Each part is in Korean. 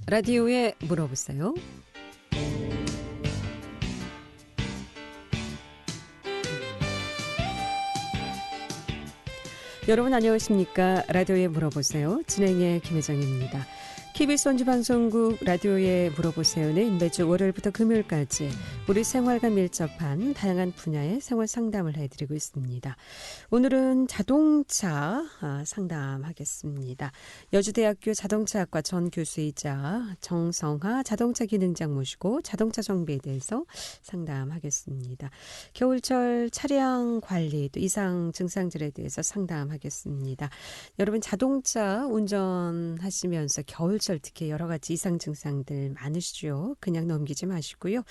라디오에 물어보세요. 여러분 안녕하십니까? 라디오에 물어보세요. 진행의 김혜정입니다. KBS 원주방송국 라디오에 물어보세요는 매주 월요일부터 금요일까지 우리 생활과 밀접한 다양한 분야의 생활 상담을 해드리고 있습니다. 오늘은 자동차 상담하겠습니다. 여주대학교 자동차학과 전 교수이자 정성하 자동차 기능장 모시고 자동차 정비에 대해서 상담하겠습니다. 겨울철 차량 관리 또 이상 증상들에 대해서 상담하겠습니다. 여러분 자동차 운전하시면서 겨울철 특히 여러 가지 이상 증상들 많으시죠. 그냥 넘기지 마시고요.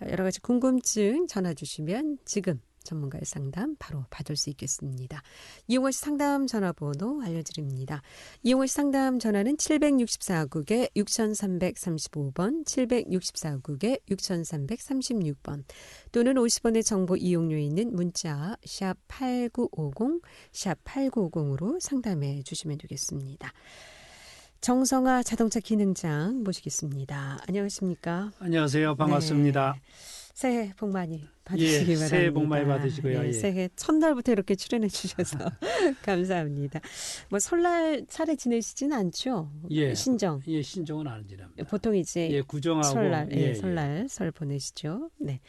여러 가지 궁금증 전화 주시면 지금 전문가의 상담 바로 받을 수 있겠습니다. 이용호 씨 상담 전화번호 알려드립니다. 이용호 씨 상담 전화는 764국에 6335번, 764국에 6336번 또는 50원의 정보 이용료 있는 문자 샵 8950, 샵 8950으로 상담해 주시면 되겠습니다. 정성하 자동차 기능장 모시겠습니다. 안녕하십니까? 안녕하세요. 반갑습니다. 네. 새해 복 많이 받으시기 바랍니다. 새해 복 많이 받으시고요. 네, 새해 첫날부터 이렇게 출연해 주셔서 감사합니다. 뭐 설날 차례 지내시진 않죠? 신정. 신정은 안 지납니다. 보통 이제 구정하고 설날, 설날 설 보내시죠. 네.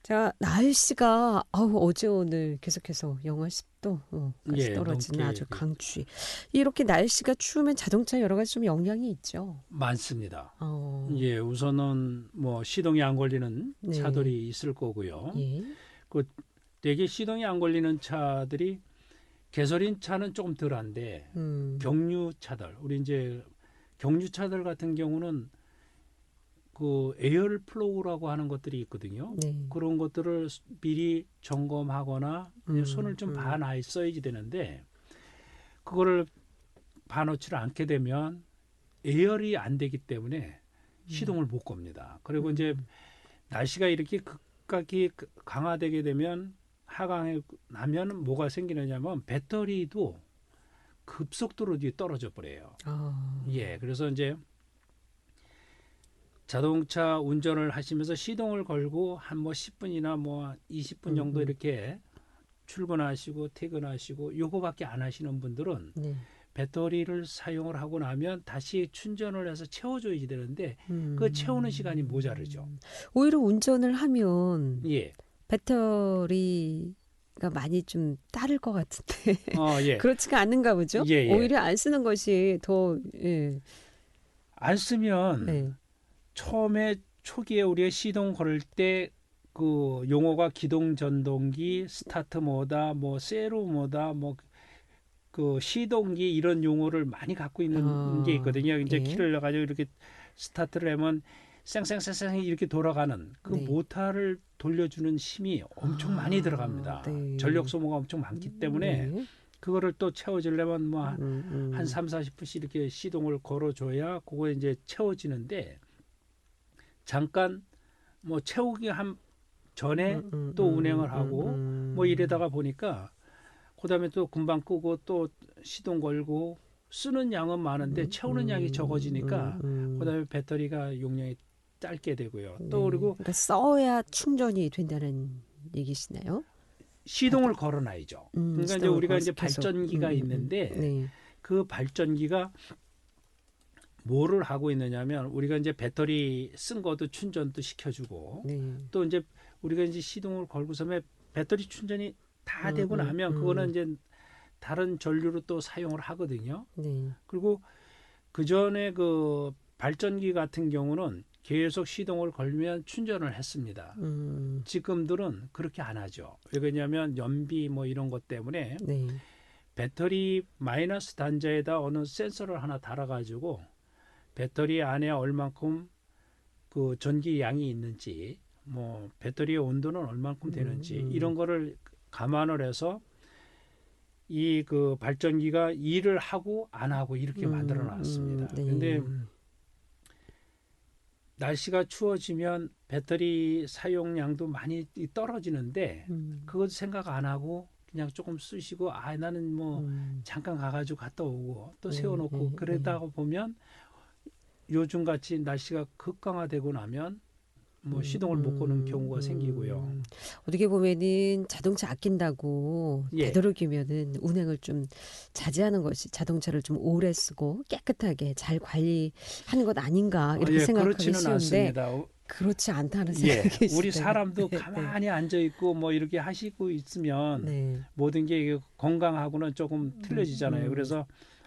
자, 날씨가 어제 오늘 계속해서 영하 10도까지 떨어지는 아주 강추위. 이렇게 날씨가 추우면 자동차 여러 가지 좀 영향이 있죠. 많습니다. 우선은 뭐 시동이 안 걸리는 차들이 있을 거고요. 되게 시동이 안 걸리는 차들이 개솔린 차는 조금 덜한데 경유차들, 우리 이제 경유차들 같은 경우는 그 에어 플로우라고 하는 것들이 있거든요. 그런 것들을 미리 점검하거나 손을 좀 봐놔 써야지 되는데 그거를 봐놓지를 않게 되면 에어리 안 되기 때문에 시동을 못 겁니다. 그리고 이제 날씨가 이렇게 급격히 강화되게 되면 하강에 나면 뭐가 생기느냐면 배터리도 급속도로 떨어져 버려요. 그래서 이제 자동차 운전을 하시면서 시동을 걸고 한 10분이나 20분 정도 이렇게 출근하시고 퇴근하시고 요거밖에 안 하시는 분들은 배터리를 사용을 하고 나면 다시 충전을 해서 채워줘야 되는데 그 채우는 시간이 모자르죠. 오히려 운전을 하면 배터리가 많이 좀 따를 것 같은데 그렇지가 않은가 보죠? 오히려 안 쓰는 것이 더 안 쓰면 처음에 초기에 우리가 시동 걸 때 그 용어가 기동 전동기, 스타트 모다, 세로 모다, 그 시동기 이런 용어를 많이 갖고 있는 게 있거든요. 이제 키를 넣어가지고 이렇게 스타트를 하면 쌩쌩쌩쌩 이렇게 돌아가는 그 모터를 돌려주는 힘이 엄청 많이 들어갑니다. 전력 소모가 엄청 많기 때문에 그거를 또 채워주려면 한 3, 40분씩 이렇게 시동을 걸어줘야 그거 이제 채워지는데 잠깐 채우기 전에 또 운행을 하고 이러다가 보니까 그다음에 또 금방 끄고 또 시동 걸고 쓰는 양은 많은데 채우는 양이 적어지니까 그다음에 배터리가 용량이 짧게 되고요. 또 그리고 그러니까 써야 충전이 된다는 얘기시나요? 시동을 걸어놔야죠. 그러니까 이제 우리가 이제 발전기가 있는데 그 발전기가 뭐를 하고 있느냐면 우리가 이제 배터리 쓴 것도 충전도 시켜주고 또 이제 우리가 이제 시동을 걸고서면 배터리 충전이 다 되고 나면 그거는 이제 다른 전류로 또 사용을 하거든요. 그리고 그 전에 그 발전기 같은 경우는 계속 시동을 걸면 충전을 했습니다. 지금들은 그렇게 안 하죠. 왜 그러냐면 연비 이런 것 때문에 배터리 마이너스 단자에다 어느 센서를 하나 달아가지고 배터리 안에 얼만큼 그 전기 양이 있는지 배터리의 온도는 얼만큼 되는지 이런 거를 감안을 해서 이 그 발전기가 일을 하고 안 하고 이렇게 만들어 놨습니다. 근데 날씨가 추워지면 배터리 사용량도 많이 떨어지는데 그것 생각 안 하고 그냥 조금 쓰시고 나는 잠깐 가가지고 갔다 오고 또 세워놓고 그러다가 보면 요즘 같이 날씨가 극강화되고 나면 뭐 시동을 못 거는 경우가 생기고요. 어떻게 보면은 자동차 아낀다고 예. 되도록이면은 운행을 좀 자제하는 것이 자동차를 좀 오래 쓰고 깨끗하게 잘 관리하는 것 아닌가 이렇게 생각하기 그렇지는 쉬운데 않습니다. 그렇지 않다는 생각이 우리 있어요. 사람도 네, 가만히 앉아 있고 뭐 이렇게 하시고 있으면 네. 모든 게 건강하고는 조금 틀려지잖아요. 그래서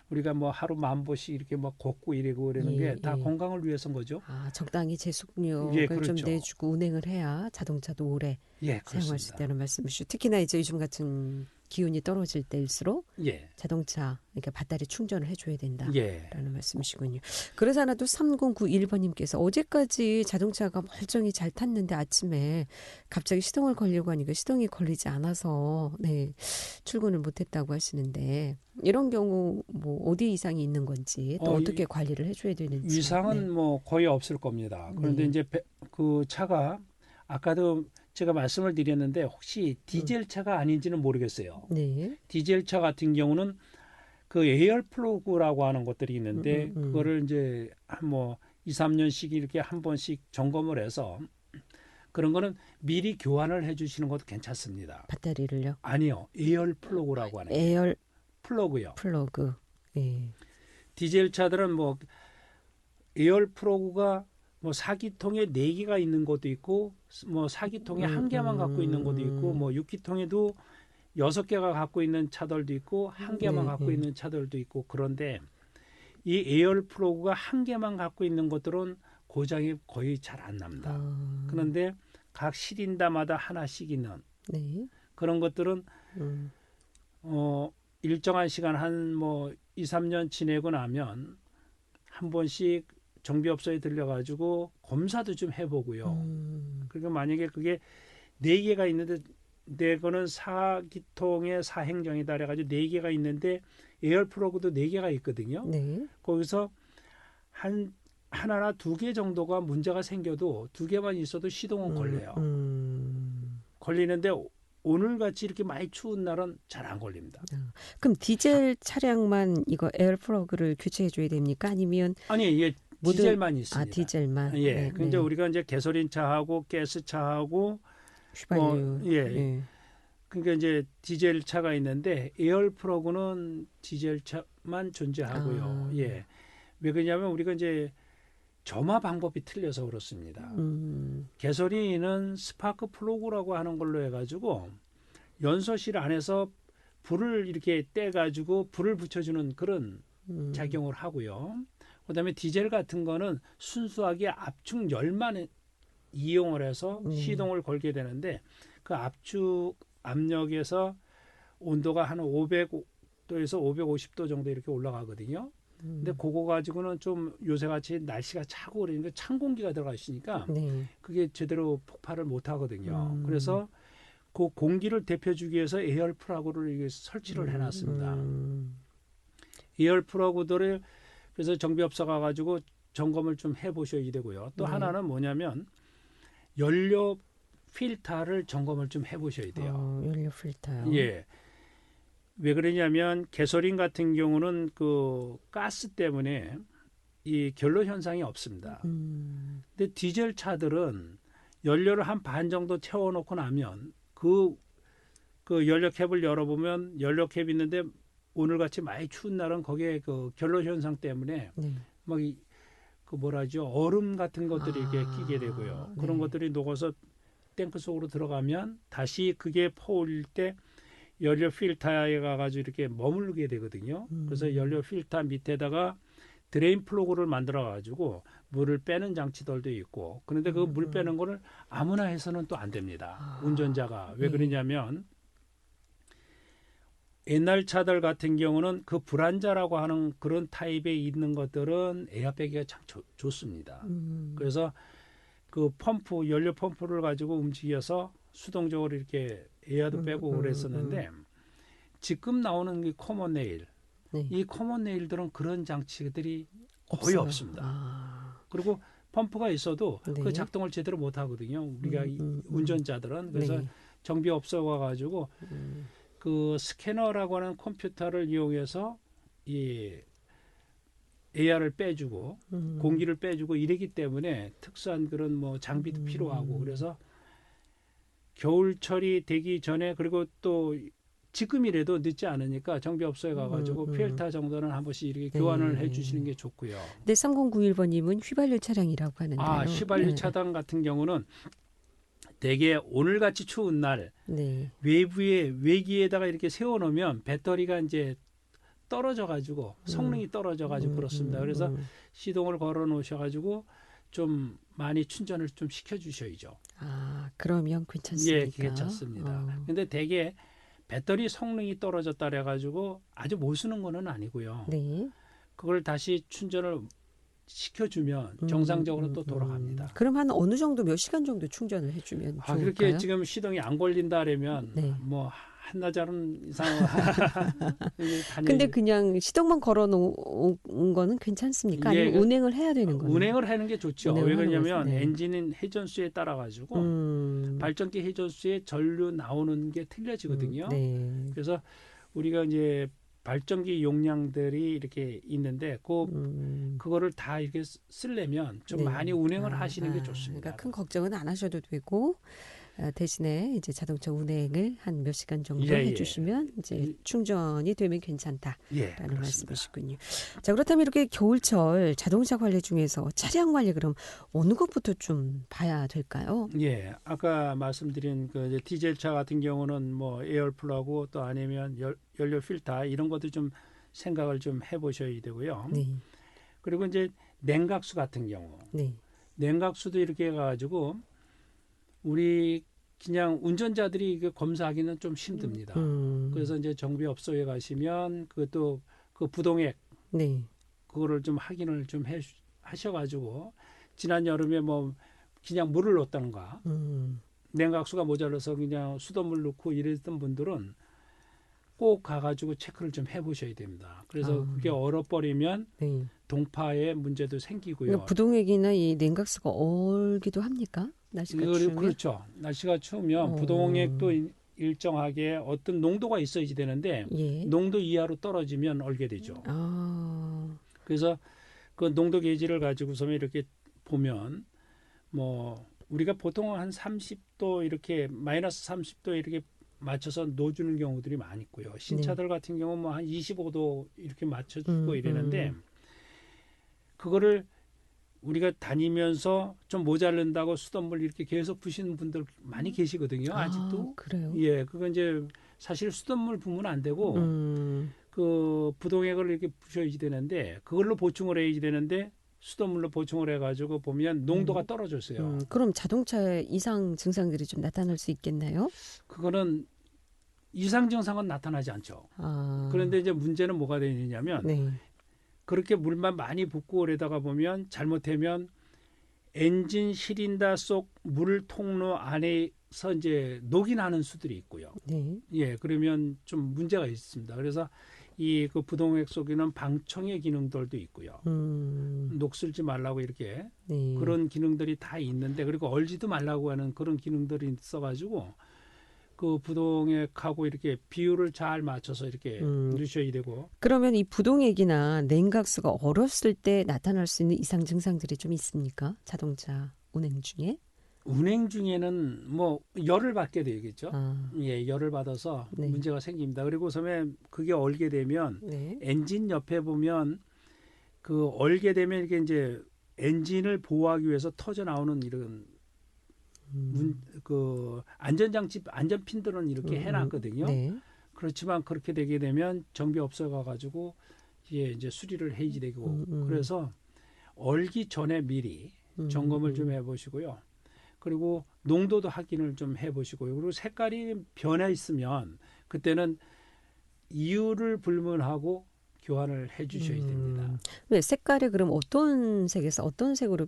우리가 뭐 하루 10,000보씩 이렇게 막 걷고 이러고 그러는 게 다 건강을 위해서인 거죠. 적당히 제속력을 좀 그렇죠. 내주고 운행을 해야 자동차도 오래 사용할 수 있다는 말씀이시죠. 특히나 이제 요즘 같은 기온이 떨어질 때일수록 자동차 그러니까 배터리 충전을 해줘야 된다라는 말씀이시군요. 그래서 하나 또 3091번님께서 어제까지 자동차가 멀쩡히 잘 탔는데 아침에 갑자기 시동을 걸려고 하니까 시동이 걸리지 않아서 출근을 못했다고 하시는데 이런 경우 뭐 어디 이상이 있는 건지 또 어떻게 관리를 해줘야 되는지 이상은 뭐 거의 없을 겁니다. 그런데 이제 그 차가 아까도 제가 말씀을 드렸는데 혹시 디젤 차가 아닌지는 모르겠어요. 디젤 차 같은 경우는 그 에어 플러그라고 하는 것들이 있는데 그거를 이제 뭐 2, 3년씩 이렇게 한 번씩 점검을 해서 그런 거는 미리 교환을 해주시는 것도 괜찮습니다. 배터리를요? 아니요, 에어 플러그라고 하는 에어 플러그요. 플러그. 디젤 차들은 뭐 에어 플러그가 뭐 4기통에 4개가 있는 것도 있고 뭐 4기통에 1개만 갖고 있는 것도 있고 뭐 6기통에도 6개가 갖고 있는 차들도 있고 1개만 갖고 있는 차들도 있고 그런데 이 에어 플러그가 1개만 갖고 있는 것들은 고장이 거의 잘 안 납니다. 그런데 각 시린다마다 하나씩 있는 그런 것들은 일정한 시간 한 뭐 2, 3년 지내고 나면 한 번씩 정비업소에 들려가지고 검사도 좀 해보고요. 그러니까 만약에 그게 4개가 있는데 내거는 4기통의 4행정이다 그래가지고 4개가 있는데 에어 플러그도 4개가 있거든요. 거기서 하나나 2개 정도가 문제가 생겨도 2개만 있어도 시동은 걸려요. 걸리는데 오늘같이 이렇게 많이 추운 날은 잘 안 걸립니다. 그럼 디젤 차량만 이거 에어 플러그를 교체해 줘야 됩니까? 아니면 아니 이게 디젤만 있습니다. 디젤만. 근데 우리가 이제 가솔린 차하고 가스 차하고 휘발유. 그러니까 이제 디젤 차가 있는데 에어 플러그는 디젤 차만 존재하고요. 왜 그러냐면 우리가 이제 점화 방법이 틀려서 그렇습니다. 가솔린은 스파크 플러그라고 하는 걸로 해가지고 연소실 안에서 불을 이렇게 떼가지고 불을 붙여주는 그런 작용을 하고요. 그다음에 디젤 같은 거는 순수하게 압축 열만 이용을 해서 시동을 걸게 되는데 그 압축 압력에서 온도가 한 500도에서 550도 정도 이렇게 올라가거든요. 근데 그거 가지고는 좀 요새같이 날씨가 차고 그러니까 찬 공기가 들어가 있으니까 그게 제대로 폭발을 못 하거든요. 그래서 그 공기를 데펴주기 위해서 에어 플러그를 설치를 해놨습니다. 에어 플러그들을 그래서 정비업소 가가지고 점검을 좀 해보셔야 되고요. 또 하나는 뭐냐면 연료 필터를 점검을 좀 해보셔야 돼요. 연료 필터요. 왜 그러냐면 가솔린 같은 경우는 그 가스 때문에 이 결로 현상이 없습니다. 근데 디젤 차들은 연료를 한 반 정도 채워놓고 나면 그 연료 캡을 열어보면 연료 캡이 있는데 오늘같이 많이 추운 날은 거기에 그 결로 현상 때문에 막 그 뭐라죠 얼음 같은 것들이 이렇게 끼게 되고요. 그런 것들이 녹아서 탱크 속으로 들어가면 다시 그게 퍼올릴 때 연료 필터에 가가지고 이렇게 머물게 되거든요. 그래서 연료 필터 밑에다가 드레인 플러그를 만들어가지고 물을 빼는 장치들도 있고 그런데 그 물 빼는 거를 아무나 해서는 또 안 됩니다. 운전자가. 왜 그러냐면 옛날 차들 같은 경우는 그 불안자라고 하는 그런 타입에 있는 것들은 에어백이 참 좋습니다. 그래서 그 펌프, 연료 펌프를 가지고 움직여서 수동적으로 이렇게 에어도 빼고 그랬었는데 지금 나오는 이 커먼 네일, 이 커먼 네일들은 그런 장치들이 거의 없습니다. 그리고 펌프가 있어도 그 작동을 제대로 못 하거든요. 우리가 운전자들은. 그래서 정비업소 와가지고 그 스캐너라고 하는 컴퓨터를 이용해서 이 에어를 빼주고 공기를 빼주고 이러기 때문에 특수한 그런 뭐 장비도 필요하고 그래서 겨울철이 되기 전에 그리고 또 지금이라도 늦지 않으니까 정비업소에 가가지고 필터 정도는 한 번씩 이렇게 네. 교환을 해주시는 게 좋고요. 네, 3091번님은 휘발유 차량이라고 하는데요. 아, 휘발유 차량 같은 경우는 되게 오늘같이 추운 날 네. 외기에다가 이렇게 세워놓으면 배터리가 이제 떨어져가지고 성능이 떨어져가지고 그렇습니다. 그래서 시동을 걸어 놓으셔가지고 좀 많이 충전을 좀 시켜주셔야죠. 아, 그러면 괜찮습니까? 예, 괜찮습니다. 근데 되게 배터리 성능이 떨어졌다 그래가지고 아주 못 쓰는 거는 아니고요. 네. 그걸 다시 충전을 시켜주면 정상적으로 또 돌아갑니다. 그럼 한 어느 정도 몇 시간 정도 충전을 해주면 좋을까요? 그렇게 지금 시동이 안 걸린다 그러면 네. 뭐 한나절은 이상 근데 그냥 시동만 걸어놓은 거는 괜찮습니까? 아니면 예, 운행을 해야 되는 거예요? 운행을 하는 게 좋죠. 왜 그러냐면 네. 엔진은 회전수에 따라 가지고 발전기 회전수에 전류 나오는 게 틀려지거든요. 네. 그래서 우리가 이제 발전기 용량들이 이렇게 있는데 그거를 다 이렇게 쓰려면 좀 많이 운행을 하시는 게 좋습니다. 그러니까 큰 걱정은 안 하셔도 되고 대신에 이제 자동차 운행을 한 몇 시간 정도 해주시면 이제 충전이 되면 괜찮다라는 말씀이시군요. 자, 그렇다면 이렇게 겨울철 자동차 관리 중에서 차량 관리 그럼 어느 것부터 좀 봐야 될까요? 예, 아까 말씀드린 그 이제 디젤차 같은 경우는 뭐 에어플러그 또 아니면 연료 필터 이런 것도 좀 생각을 좀 해보셔야 되고요. 네. 그리고 이제 냉각수 같은 경우, 네. 냉각수도 이렇게 해가지고 우리 그냥 운전자들이 검사하기는 좀 힘듭니다. 그래서 이제 정비업소에 가시면 그것도 그 부동액 네. 그거를 좀 확인을 좀 하셔가지고 지난 여름에 뭐 그냥 물을 넣었다는가 냉각수가 모자라서 그냥 수돗물 넣고 이랬던 분들은 꼭 가가지고 체크를 좀 해보셔야 됩니다. 그래서 그게 얼어버리면 네. 동파에 문제도 생기고요. 그러니까 부동액이나 이 냉각수가 얼기도 합니까? 날씨가 추우면? 그렇죠. 날씨가 추우면 부동액도 일정하게 어떤 농도가 있어야지 되는데 농도 이하로 떨어지면 얼게 되죠. 그래서 그 농도 게이지를 가지고서 이렇게 보면 뭐 우리가 보통 한 30도 이렇게 마이너스 30도 이렇게 맞춰서 넣어주는 경우들이 많이 있고요. 신차들 같은 경우 뭐 한 25도 이렇게 맞춰주고 이러는데 그거를 우리가 다니면서 좀 모자른다고 수돗물 이렇게 계속 부시는 분들 많이 계시거든요. 아직도. 그래요? 예, 그건 이제 사실 수돗물 부으면 안 되고 그 부동액을 이렇게 부셔야지 되는데 그걸로 보충을 해야지 되는데 수돗물로 보충을 해가지고 보면 농도가 떨어졌어요. 그럼 자동차에 이상 증상들이 좀 나타날 수 있겠나요? 그거는 이상 증상은 나타나지 않죠. 그런데 이제 문제는 뭐가 되느냐면 그렇게 물만 많이 붓고 그러다가 보면 잘못하면 엔진 시린더 속 물 통로 안에서 이제 녹이 나는 수들이 있고요. 예, 그러면 좀 문제가 있습니다. 그래서 이 그 부동액 속에는 방청의 기능들도 있고요. 녹슬지 말라고 이렇게 그런 기능들이 다 있는데 그리고 얼지도 말라고 하는 그런 기능들이 있어가지고 그 부동액하고 이렇게 비율을 잘 맞춰서 이렇게 넣으셔야 되고. 그러면 이 부동액이나 냉각수가 얼었을 때 나타날 수 있는 이상 증상들이 좀 있습니까? 자동차 운행 중에? 운행 중에는 뭐 열을 받게 되겠죠. 예, 열을 받아서 문제가 생깁니다. 그리고 섬에 그게 얼게 되면 엔진 옆에 보면 그 얼게 되면 이게 이제 엔진을 보호하기 위해서 터져 나오는 이런 그 안전장치 안전핀들은 이렇게 해놨거든요. 그렇지만 그렇게 되게 되면 정비업소에 가가지고 이제 수리를 해야지 되고 그래서 얼기 전에 미리 점검을 좀 해보시고요. 그리고 농도도 확인을 좀 해보시고요. 그리고 색깔이 변해 있으면 그때는 이유를 불문하고 교환을 해주셔야 됩니다. 네, 색깔이 그럼 어떤 색에서 어떤 색으로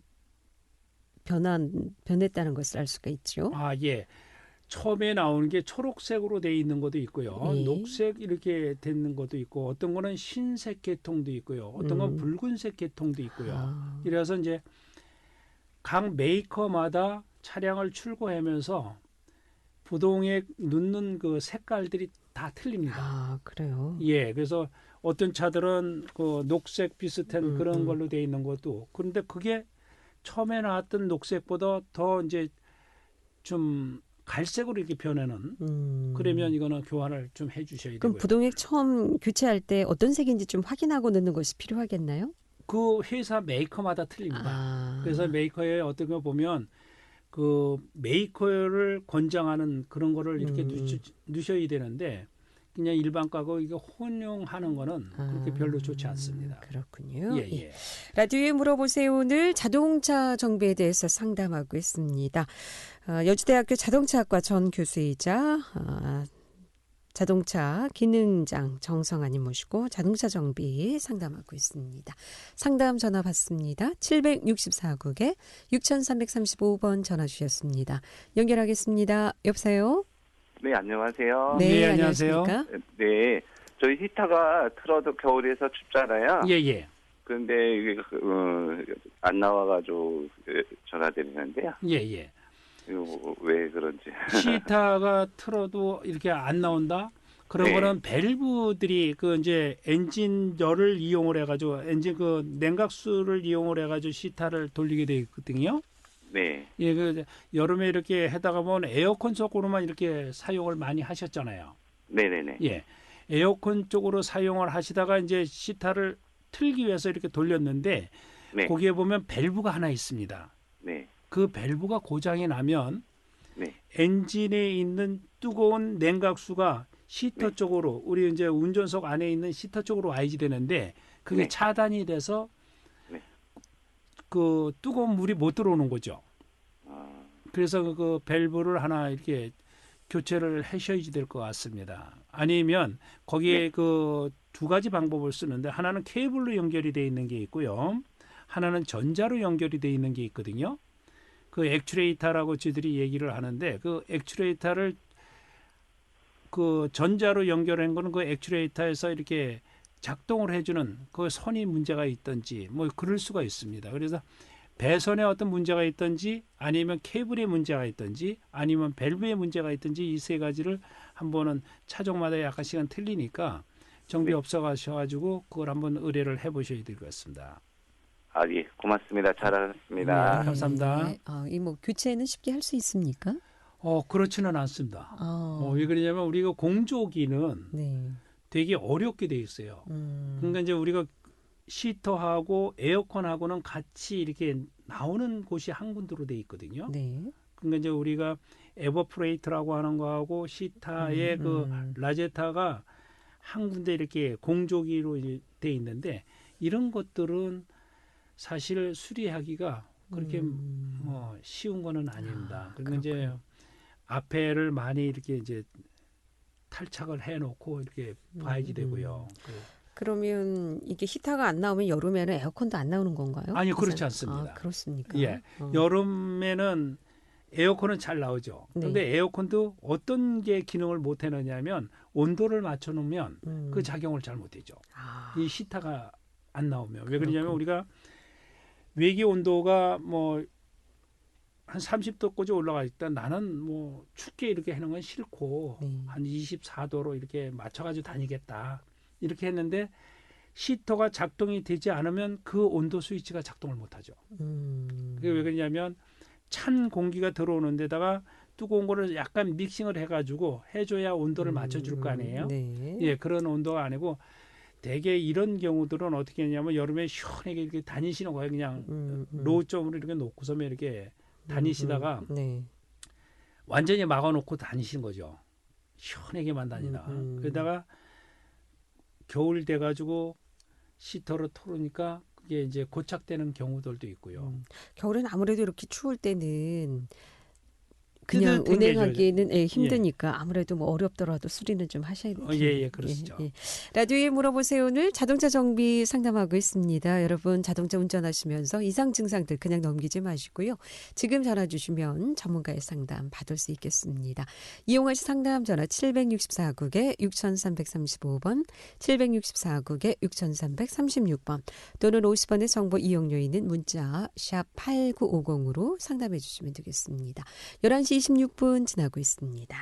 변했다는 것을 알 수가 있죠? 예. 처음에 나오는 게 초록색으로 돼 있는 것도 있고요. 녹색 이렇게 되는 것도 있고 어떤 거는 흰색 계통도 있고요. 어떤 건 붉은색 계통도 있고요. 이래서 이제 각 메이커마다 차량을 출고하면서 부동액 넣는 그 색깔들이 다 틀립니다. 아, 그래요? 예, 그래서 어떤 차들은 그 녹색 비슷한 그런 걸로 돼 있는 것도, 그런데 그게 처음에 나왔던 녹색보다 더 이제 좀 갈색으로 이렇게 변하는, 그러면 이거는 교환을 좀 해주셔야 되고요. 그럼 부동액 처음 교체할 때 어떤 색인지 좀 확인하고 넣는 것이 필요하겠나요? 그 회사 메이커마다 틀립니다. 그래서 메이커에 어떤 거 보면 그 메이커를 권장하는 그런 거를 이렇게 넣으셔야 되는데, 그냥 일반 가구 이게 혼용하는 거는 그렇게 별로 좋지 않습니다. 그렇군요. 예, 예. 라디오에 물어보세요. 오늘 자동차 정비에 대해서 상담하고 있습니다. 여주대학교 자동차학과 전 교수이자 자동차 기능장 정성환님 모시고 자동차 정비 상담하고 있습니다. 상담 전화 받습니다. 764국에 6335번 전화 주셨습니다. 연결하겠습니다. 여보세요? 네, 안녕하세요. 네, 네, 안녕하세요. 네, 저희 히터가 틀어도 겨울에서 춥잖아요. 예, 예. 그런데 이게 안 나와가지고 전화드리는데요. 예, 예. 왜 그런지. 시타가 틀어도 이렇게 안 나온다? 그런 네. 거는 밸브들이 그 이제 엔진 열을 이용을 해가지고 엔진 그 냉각수를 이용을 해가지고 시타를 돌리게 돼 있거든요. 네. 예, 그 여름에 이렇게 해다가 보면 에어컨 속으로만 이렇게 사용을 많이 하셨잖아요. 네네네. 예, 에어컨 쪽으로 사용을 하시다가 이제 시타를 틀기 위해서 이렇게 돌렸는데 네. 거기에 보면 밸브가 하나 있습니다. 네. 그 밸브가 고장이 나면 네. 엔진에 있는 뜨거운 냉각수가 시터 네. 쪽으로 우리 이제 운전석 안에 있는 시터 쪽으로 와야지 되는데 그게 네. 차단이 돼서 네. 그 뜨거운 물이 못 들어오는 거죠. 아, 그래서 그 밸브를 하나 이렇게 교체를 하셔야지 될 것 같습니다. 아니면 거기에 네. 그 두 가지 방법을 쓰는데 하나는 케이블로 연결이 돼 있는 게 있고요. 하나는 전자로 연결이 돼 있는 게 있거든요. 그 액추레이터라고 저희들이 얘기를 하는데 그 액추레이터를 그 전자로 연결한 거는 그 액추레이터에서 이렇게 작동을 해주는 그 선이 문제가 있든지 뭐 그럴 수가 있습니다. 그래서 배선에 어떤 문제가 있든지 아니면 케이블에 문제가 있든지 아니면 밸브에 문제가 있든지 이 세 가지를 한번은 차종마다 약간씩은 틀리니까 정비업소 가셔가지고 그걸 한번 의뢰를 해보셔야 될 것 같습니다. 아, 예, 고맙습니다. 잘 알았습니다. 네, 감사합니다. 네. 이 뭐 교체는 쉽게 할 수 있습니까? 그렇지는 않습니다. 왜 그러냐면 우리가 공조기는 네. 되게 어렵게 돼 있어요. 그러니까 이제 우리가 시터하고 에어컨하고는 같이 이렇게 나오는 곳이 한 군데로 돼 있거든요. 네. 그러니까 이제 우리가 에버프레이트라고 하는 거하고 시타의 그 라제타가 한 군데 이렇게 공조기로 돼 있는데 이런 것들은 사실 수리하기가 그렇게 뭐 쉬운 거는 아닙니다. 그러니까 이제 앞에를 많이 이렇게 이제 탈착을 해놓고 이렇게 봐야지 되고요. 그러면 이게 히터가 안 나오면 여름에는 에어컨도 안 나오는 건가요? 아니요, 그렇지 않습니다. 그렇습니까? 예, 여름에는 에어컨은 잘 나오죠. 그런데 네. 에어컨도 어떤 게 기능을 못 해내냐면 온도를 맞춰놓으면 그 작용을 잘 못하죠. 이 히터가 안 나오면. 왜 그러냐면 우리가 외기 온도가 뭐 한 30도까지 올라가 있다. 나는 뭐 춥게 이렇게 하는 건 싫고 한 24도로 이렇게 맞춰가지고 다니겠다. 이렇게 했는데 히터가 작동이 되지 않으면 그 온도 스위치가 작동을 못하죠. 그게 왜 그러냐면 찬 공기가 들어오는 데다가 뜨거운 거를 약간 믹싱을 해가지고 해줘야 온도를 맞춰줄 거 아니에요. 네. 예, 그런 온도가 아니고 대개 이런 경우들은 어떻게 했냐면 여름에 시원하게 이렇게 다니시는 거예요. 그냥 로우점으로 이렇게 놓고서 이렇게 다니시다가 네. 완전히 막아놓고 다니시는 거죠. 시원하게만 다니다가 그러다가 겨울 돼가지고 시터로 틀으니까 그게 이제 고착되는 경우들도 있고요. 겨울엔 아무래도 이렇게 추울 때는 그냥 운행하기에는 힘드니까 아무래도 뭐 어렵더라도 수리는 좀 하셔야 돼요. 예, 그렇죠. 예. 라디오에 물어보세요. 오늘 자동차 정비 상담하고 있습니다. 여러분 자동차 운전하시면서 이상 증상들 그냥 넘기지 마시고요. 지금 전화 주시면 전문가의 상담 받을 수 있겠습니다. 이용하실 상담 전화 764국에 6335번, 764국에 6336번 또는 50원의 정보 이용료 있는 문자 샵 8950으로 상담해 주시면 되겠습니다. 11시 26분 지나고 있습니다.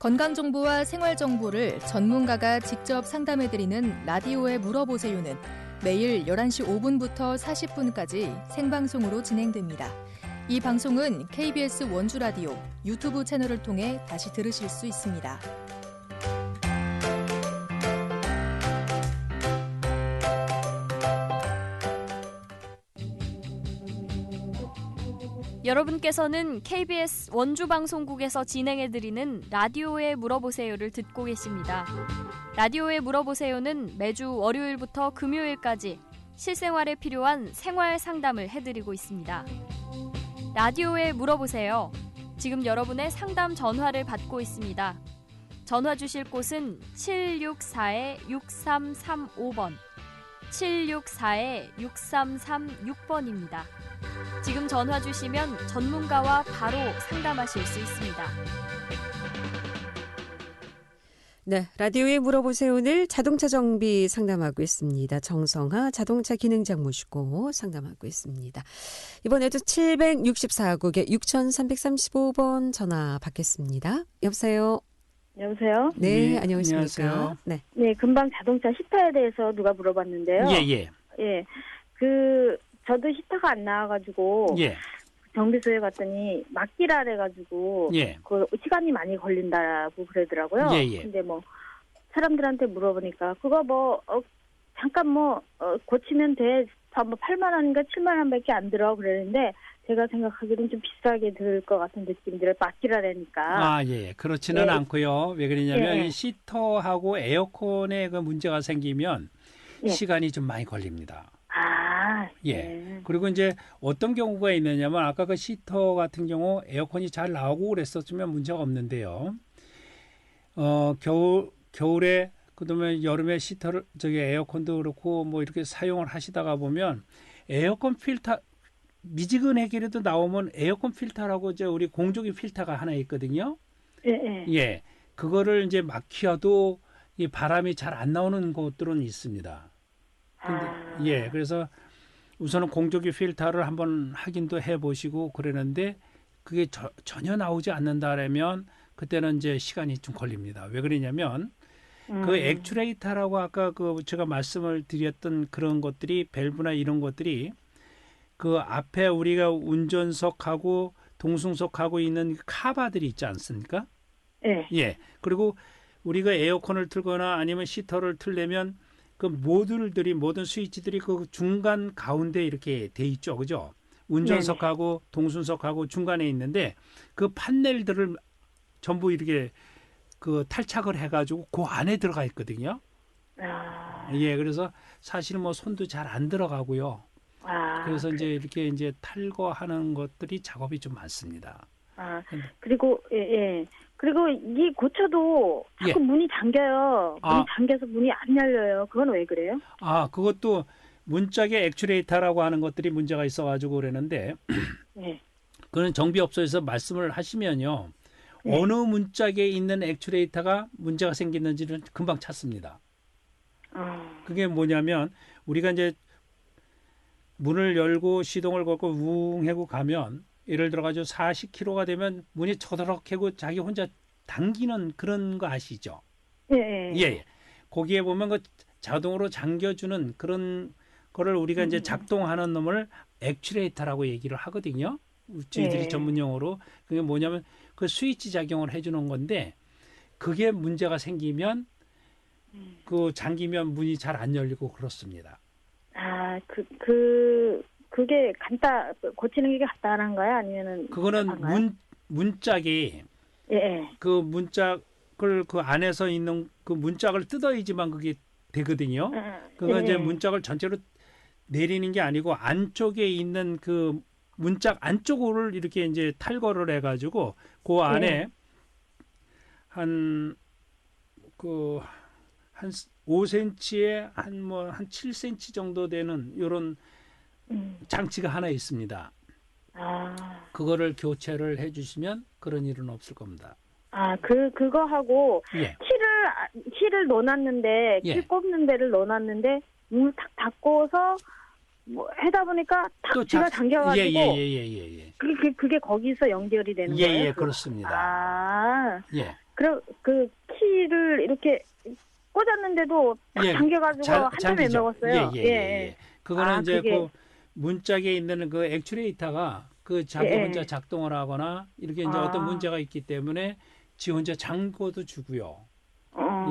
건강정보와 생활정보를 전문가가 직접 상담해드리는 라디오에 물어보세요는 매일 11시 5분부터 40분까지 생방송으로 진행됩니다. 이 방송은 KBS 원주라디오 유튜브 채널을 통해 다시 들으실 수 있습니다. 여러분께서는 KBS 원주방송국에서 진행해드리는 라디오에 물어보세요를 듣고 계십니다. 라디오에 물어보세요는 매주 월요일부터 금요일까지 실생활에 필요한 생활 상담을 해드리고 있습니다. 라디오에 물어보세요. 지금 여러분의 상담 전화를 받고 있습니다. 전화 주실 곳은 764-6335번, 764-6336번입니다. 지금 전화 주시면 전문가와 바로 상담하실 수 있습니다. 네, 라디오에 물어보세요. 오늘 자동차 정비 상담하고 있습니다. 정성하 자동차 기능장 모시고 상담하고 있습니다. 이번에도 764국에 6335번 전화 받겠습니다. 여보세요? 여보세요? 네, 네, 안녕하십니까? 안녕하세요. 네. 네, 금방 자동차 히터에 대해서 누가 물어봤는데요. 예. 예. 저도 히터가 안 나와가지고. 예. 정비소에 갔더니 막기라 해가지고. 예. 그 시간이 많이 걸린다고 그러더라고요. 예. 근데 사람들한테 물어보니까 그거 잠깐 고치면 돼. 8만 원인가 7만 원밖에 안 들어 그러는데 제가 생각하기로는 좀 비싸게 들 것 같은 느낌들을 막기라니까. 아, 예. 그렇지는 예. 않고요. 왜 그러냐면 예. 이 히터하고 에어컨에 그 문제가 생기면 예. 시간이 좀 많이 걸립니다. 아, 예. 그리고 이제 어떤 경우가 있느냐면 아까 그 히터 같은 경우 에어컨이 잘 나오고 그랬었으면 문제가 없는데요. 겨울에 그다음에 여름에 히터를 에어컨도 그렇고 이렇게 사용을 하시다가 보면 에어컨 필터 미지근하게라도 나오면 에어컨 필터라고 우리 공조기 필터가 하나 있거든요. 예. 예. 그거를 이제 막혀도 이 바람이 잘 안 나오는 곳들은 있습니다. 근데 예. 그래서 우선은 공조기 필터를 한번 확인도 해 보시고 그러는데 그게 전혀 나오지 않는다라면 그때는 이제 시간이 좀 걸립니다. 왜 그러냐면 그 액추레이터라고 아까 제가 말씀을 드렸던 그런 것들이 밸브나 이런 것들이 그 앞에 우리가 운전석하고 동승석하고 있는 카바들이 있지 않습니까? 예. 예. 그리고 우리가 에어컨을 틀거나 아니면 히터를 틀려면 그 모든 스위치들이 그 중간 가운데 이렇게 돼 있죠. 그죠? 운전석하고 동승석하고 중간에 있는데 그 판넬들을 전부 이렇게 그 탈착을 해가지고 그 안에 들어가 있거든요. 예. 그래서 사실은 손도 잘 안 들어가고요. 그래서 이제 이렇게 탈거하는 것들이 작업이 좀 많습니다. 그리고 그리고 이 고쳐도 자꾸 문이 잠겨요. 문이 잠겨서 문이 안 열려요. 그건 왜 그래요? 그것도 문짝의 액추레이터라고 하는 것들이 문제가 있어가지고 그러는데 그건 정비업소에서 말씀을 하시면요. 어느 문짝에 있는 액추레이터가 문제가 생겼는지를 금방 찾습니다. 그게 뭐냐면 우리가 이제 문을 열고 시동을 걸고 웅 하고 가면 예를 들어가지고 40km가 되면 문이 쳐들어가고 자기 혼자 당기는 그런 거 아시죠? 예. 거기에 보면 그 자동으로 잠겨주는 그런 거를 우리가 이제 작동하는 놈을 액추레이터라고 얘기를 하거든요. 저희들이 전문 용어로. 그게 뭐냐면 그 스위치 작용을 해주는 건데 그게 문제가 생기면 그 잠기면 문이 잘 안 열리고 그렇습니다. 그게 고치는 게 간단한가요? 아니면은 그거는 문짝이 그 문짝을 그 안에서 있는 그 문짝을 뜯어야지만 그게 되거든요. 그거 이제 문짝을 전체로 내리는 게 아니고 안쪽에 있는 그 문짝 안쪽을 이렇게 이제 탈거를 해가지고 그 안에 한 5cm에 한 7cm 정도 되는 이런 장치가 하나 있습니다. 그거를 교체를 해주시면 그런 일은 없을 겁니다. 그거 하고 키를 넣어놨는데 키 꼽는 데를 넣어놨는데 문을 탁 닫고서 하다 보니까 탁 뒤가 잠겨가지고 그게 거기서 연결이 되는 거예요? 그렇습니다. 그 키를 이렇게 꽂았는데도 딱 예, 잠겨가지고 한참에 먹었어요. 예. 그거는 이제 그 문짝에 있는 그 액추레이터가 그 자기 혼자 작동을 하거나 이렇게 이제 어떤 문제가 있기 때문에 지 혼자 잠궈도 주고요.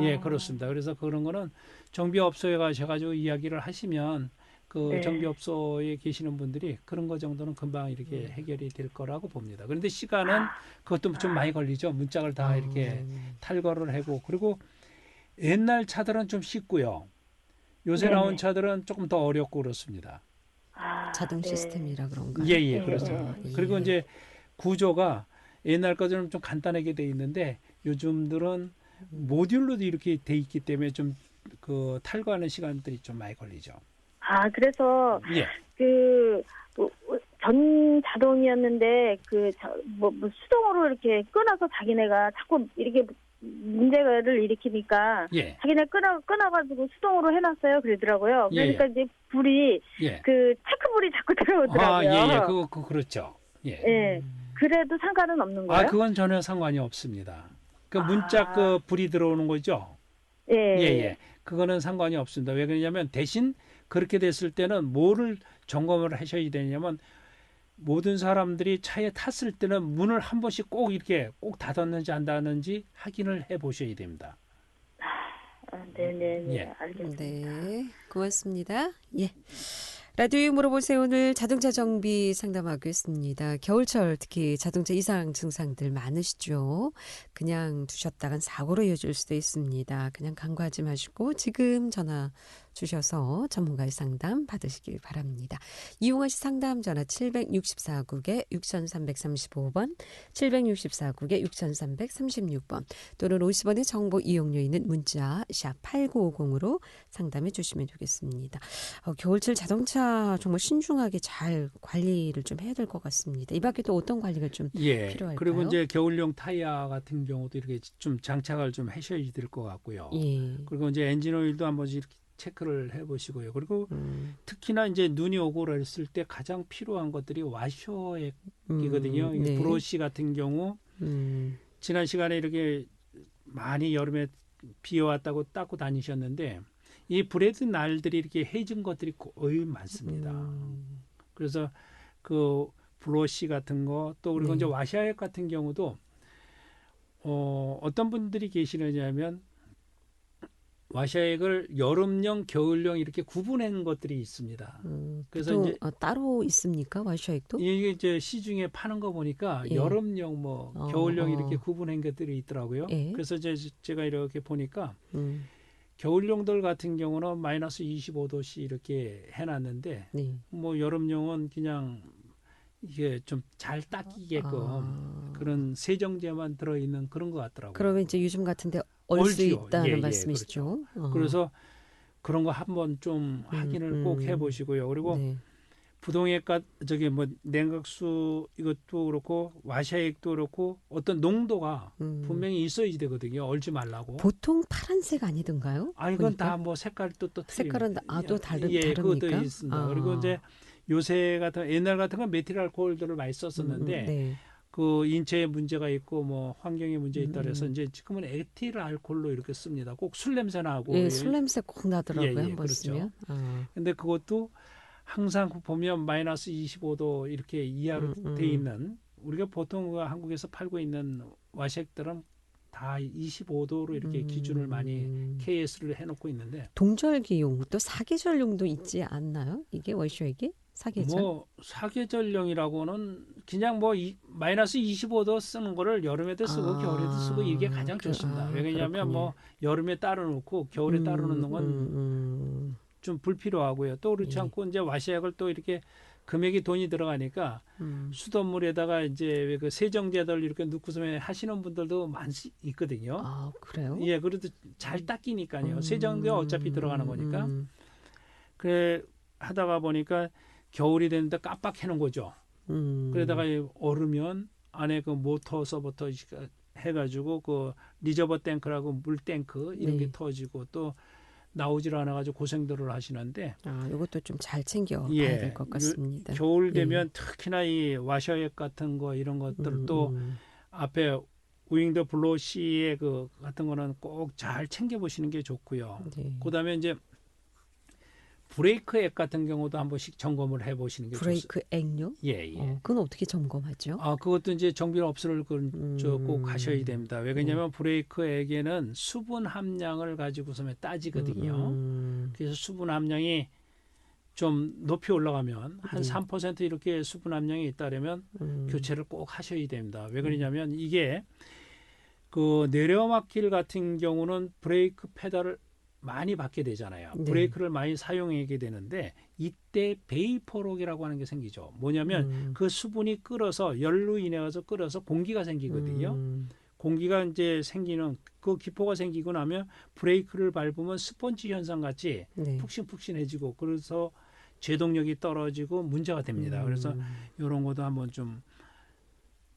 예, 그렇습니다. 그래서 그런 거는 정비업소에 가셔가지고 이야기를 하시면 그 정비업소에 계시는 분들이 그런 거 정도는 금방 이렇게 해결이 될 거라고 봅니다. 그런데 시간은 그것도 좀 많이 걸리죠. 문짝을 다 이렇게 탈거를 하고. 그리고 옛날 차들은 좀 쉽고요. 요새 나온 차들은 조금 더 어렵고 그렇습니다. 자동 시스템이라 그런가요? 예, 그렇죠. 그리고 이제 구조가 옛날 것처럼 좀 간단하게 돼 있는데 요즘들은 모듈로도 이렇게 돼 있기 때문에 좀 그 탈거하는 시간들이 좀 많이 걸리죠. 그래서 전 자동이었는데 수동으로 이렇게 끊어서 자기네가 자꾸 이렇게 문제를 일으키니까 자기네 끊어가지고 수동으로 해놨어요. 그러더라고요. 그러니까 이제 불이 그 체크불이 자꾸 들어오더라고요. 그렇죠. 그래도 상관은 없는 거예요? 그건 전혀 상관이 없습니다. 그 문짝 그 불이 들어오는 거죠. 예. 그거는 상관이 없습니다. 왜 그러냐면 대신 그렇게 됐을 때는 뭐를 점검을 하셔야 되냐면 모든 사람들이 차에 탔을 때는 문을 한 번씩 꼭 이렇게 꼭 닫았는지 안 닫았는지 확인을 해 보셔야 됩니다. 네네. 알겠습니다. 네, 고맙습니다. 예. 라디오에 물어보세요. 오늘 자동차 정비 상담하고 있습니다. 겨울철 특히 자동차 이상 증상들 많으시죠? 그냥 두셨다간 사고로 이어질 수도 있습니다. 그냥 간과하지 마시고 지금 전화 주셔서 전문가의 상담 받으시길 바랍니다. 이용하시 상담 전화 764국에 6335번, 764국에 6336번 또는 50원의 정보 이용료 있는 문자 샵 8950으로 상담해 주시면 되겠습니다. 겨울철 자동차 정말 신중하게 잘 관리를 좀 해야 될 것 같습니다. 이 밖에 또 어떤 관리가 좀 필요할까요? 그리고 이제 겨울용 타이어 같은 경우도 이렇게 좀 장착을 좀 하셔야 될 것 같고요. 그리고 이제 엔진 오일도 한 번씩 이렇게 체크를 해보시고요. 그리고 특히나 이제 눈이 오고 그랬을 때 가장 필요한 것들이 와셔액이거든요. 브러쉬 같은 경우 지난 시간에 이렇게 많이 여름에 비 왔다고 닦고 다니셨는데 이 브레드 날들이 이렇게 해진 것들이 거의 많습니다. 그래서 그 브러쉬 같은 거 또 그리고 이제 와셔액 같은 경우도 어떤 분들이 계시느냐면 와셔액을 여름용, 겨울용 이렇게 구분한 것들이 있습니다. 그래서 이제 따로 있습니까? 와셔액도? 이게 이제 시중에 파는 거 보니까 여름용, 겨울용 이렇게 구분한 것들이 있더라고요. 그래서 이제 제가 이렇게 보니까 겨울용들 같은 경우는 마이너스 25도씨 이렇게 해놨는데 여름용은 그냥 이게 좀 잘 닦이게끔 그런 세정제만 들어있는 그런 것 같더라고요. 그러면 이제 요즘 같은데 얼 수 있다는 말씀이시죠? 그렇죠. 그래서 그런 거 한번 좀 확인을 꼭 해보시고요. 그리고 부동액과 냉각수 이것도 그렇고 와셔액도 그렇고 어떤 농도가 분명히 있어야 되거든요. 얼지 말라고. 보통 파란색 아니던가요? 이건 다 색깔도 또 색깔은 또 다릅니까? 그것도 있습니다. 그리고 이제 요새 옛날 같은 건 메틸 알코올들을 많이 썼었는데 그 인체에 문제가 있고 환경에 문제 있다 그래서 이제 지금은 에틸 알코올로 이렇게 씁니다. 꼭 술 냄새 나고. 술 냄새 꼭 나더라고요. 한번 그렇죠. 쓰면. 근데 그것도 항상 보면 마이너스 25도 이렇게 이하로 돼 있는 우리가 보통 한국에서 팔고 있는 와셔액들은 다 25도로 이렇게 기준을 많이 KS를 해놓고 있는데 동절기용 또 사계절용도 있지 않나요? 이게 와셔액이? 사계절? 사계절용이라고는 그냥 마이너스 25도 쓰는 거를 여름에도 쓰고 겨울에도 쓰고 이게 가장 좋습니다. 왜냐하면 여름에 따로 놓고 겨울에 따로 놓는 건 좀 불필요하고요. 또 그렇지 않고 이제 와셔액을 또 이렇게 금액이 돈이 들어가니까 수돗물에다가 이제 그 세정제들 이렇게 넣고서 하시는 분들도 있거든요. 그래요? 예, 그래도 잘 닦이니까요. 세정제가 어차피 들어가는 거니까. 그래 하다가 보니까 겨울이 됐는데 깜빡해놓은 거죠. 그러다가 얼으면 안에 그 모터서부터 해가지고 그 리저버 탱크라고 물 탱크 이런 게 터지고 또 나오질 않아가지고 고생들을 하시는데 이것도 좀 잘 챙겨 봐야 될 것 같습니다. 겨울 되면 특히나 이 와셔액 같은 거 이런 것들 또 앞에 우잉더 블로우 C의 그 같은 거는 꼭 잘 챙겨보시는 게 좋고요. 네. 그다음에 이제 브레이크 액 같은 경우도 한 번씩 점검을 해보시는 게 좋습니다. 브레이크 액요? 예. 그건 어떻게 점검하죠? 그것도 이제 정비업소를 꼭 가셔야 됩니다. 왜냐하면 브레이크 액에는 수분 함량을 가지고서 따지거든요. 그래서 수분 함량이 좀 높이 올라가면 한 3% 이렇게 수분 함량이 있다면 교체를 꼭 하셔야 됩니다. 왜 그러냐면 이게 그 내려막길 같은 경우는 브레이크 페달을 많이 받게 되잖아요. 네. 브레이크를 많이 사용하게 되는데 이때 베이퍼록이라고 하는 게 생기죠. 뭐냐면 그 수분이 끓어서 열로 인해서 끓어서 공기가 생기거든요. 공기가 이제 생기는 그 기포가 생기고 나면 브레이크를 밟으면 스펀지 현상 같이 네. 푹신푹신해지고 그래서 제동력이 떨어지고 문제가 됩니다. 그래서 이런 것도 한번 좀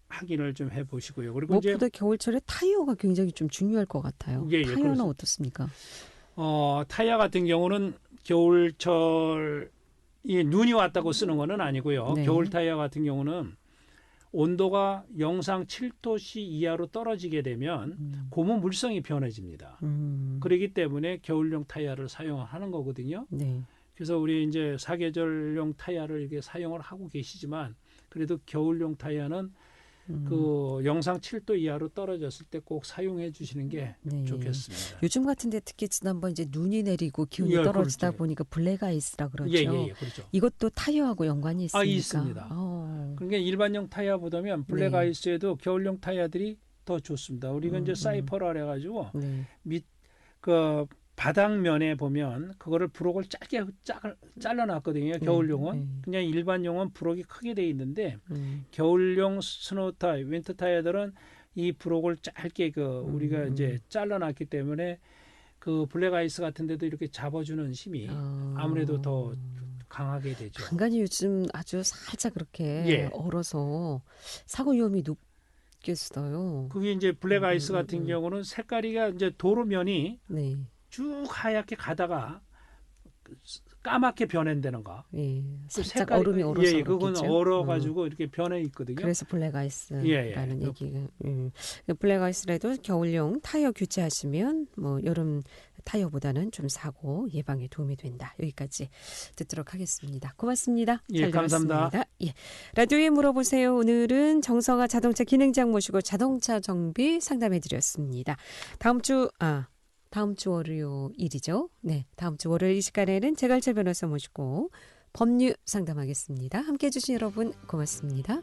확인을 좀 해보시고요. 그리고 무엇보다 겨울철에 타이어가 굉장히 좀 중요할 것 같아요. 예, 타이어는 그래서, 어떻습니까? 타이어 같은 경우는 겨울철 이 눈이 왔다고 쓰는 거는 아니고요. 네. 겨울 타이어 같은 경우는 온도가 영상 7도씨 이하로 떨어지게 되면 고무 물성이 변해집니다. 그렇기 때문에 겨울용 타이어를 사용하는 거거든요. 네. 그래서 우리 이제 사계절용 타이어를 이렇게 사용을 하고 계시지만 그래도 겨울용 타이어는 그 영상 7도 이하로 떨어졌을 때 꼭 사용해 주시는 게 네. 좋겠습니다. 요즘 같은데 특히 지난번 이제 눈이 내리고 기온이 예, 떨어지다 그렇죠. 보니까 블랙 아이스라 그러죠. 예, 그렇죠. 이것도 타이어하고 연관이 있습니까? 있습니다. 그러니까 일반용 타이어보다는 블랙 네. 아이스에도 겨울용 타이어들이 더 좋습니다. 우리가 이제 사이퍼라 해가지고 네. 그 바닥면에 보면 그거를 브록을 짧게 잘라놨거든요. 겨울용은 그냥 일반용은 브록이 크게 돼 있는데 겨울용 스노우 타이어, 윈터 타이어들은 이 브록을 짧게 우리가 이제 잘라놨기 때문에 그 블랙 아이스 같은데도 이렇게 잡아주는 힘이 아무래도 더 강하게 되죠. 간간히 요즘 아주 살짝 그렇게 얼어서 사고 위험이 높겠어요. 그게 이제 블랙 아이스 같은 경우는 색깔이가 이제 도로면이 네. 쭉 하얗게 가다가 까맣게 변한다는 거. 예, 그 살짝 얼음이 얼어서 그건 그렇겠죠? 얼어가지고 이렇게 변해 있거든요. 그래서 블랙 아이스라는 얘기가. 블랙 아이스라도 겨울용 타이어 교체하시면 뭐 여름 타이어보다는 좀 사고 예방에 도움이 된다. 여기까지 듣도록 하겠습니다. 고맙습니다. 잘 감사합니다. 들었습니다. 예, 라디오에 물어보세요. 오늘은 정성화 자동차 기능장 모시고 자동차 정비 상담해드렸습니다. 다음 주 월요일이죠. 네, 다음 주 월요일 이 시간에는 재갈채 변호사 모시고 법률 상담하겠습니다. 함께해 주신 여러분 고맙습니다.